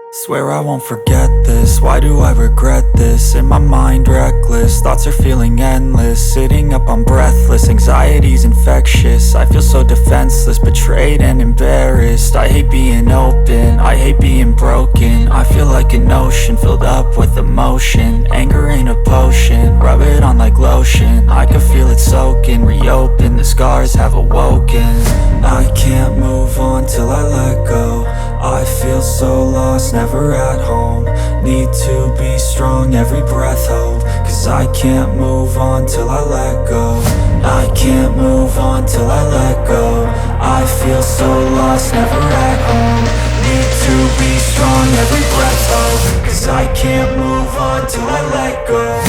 Swear I won't forget this, why do I regret this? In my mind reckless, thoughts are feeling endless. Sitting up I'm breathless, anxiety's infectious. I feel so defenseless, betrayed and embarrassed. I hate being open, I hate being broken. I feel like an ocean filled up with emotion. Anger ain't a potion, rub it on like lotion. I can feel it soaking, reopen, the scars have awoken. I can't move on till I let go. I feel so lost, never at home. Need to be strong, every breath hope. Cause I can't move on till I let go. I can't move on till I let go. I feel so lost, never at home. Need to be strong, every breath hope. Cause I can't move on till I let go.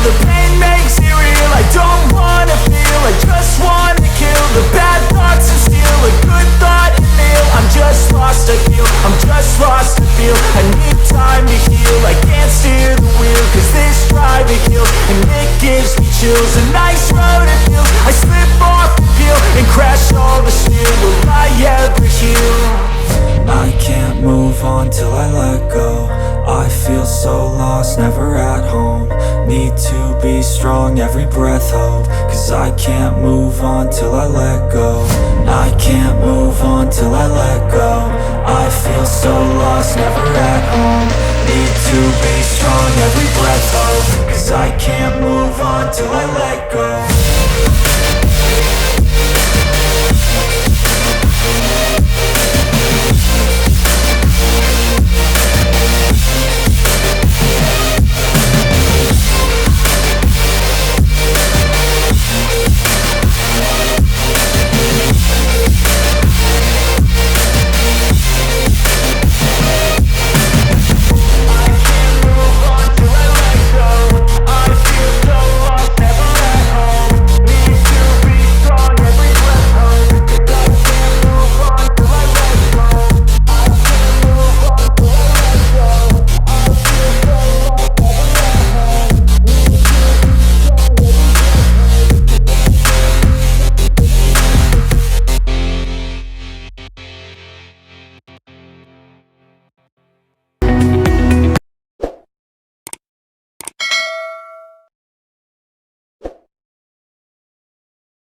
The pain makes it real, I don't wanna feel, I just wanna kill the bad thoughts and steal a good thought and feel. I'm just lost, I feel, I'm just lost, I feel. I need time to heal, I can't steer the wheel. Cause this drive it kills, and it gives me chills. A nice road it feels, I slip off the peel and crash all the steel. Will I ever heal? I can't move on till I let go. I feel so lost, never at home. Need to be strong, every breath hope. Cause I can't move on till I let go. I can't move on till I let go. I feel so lost, never at home. Need to be strong, every breath hope. Cause I can't move on till I let go.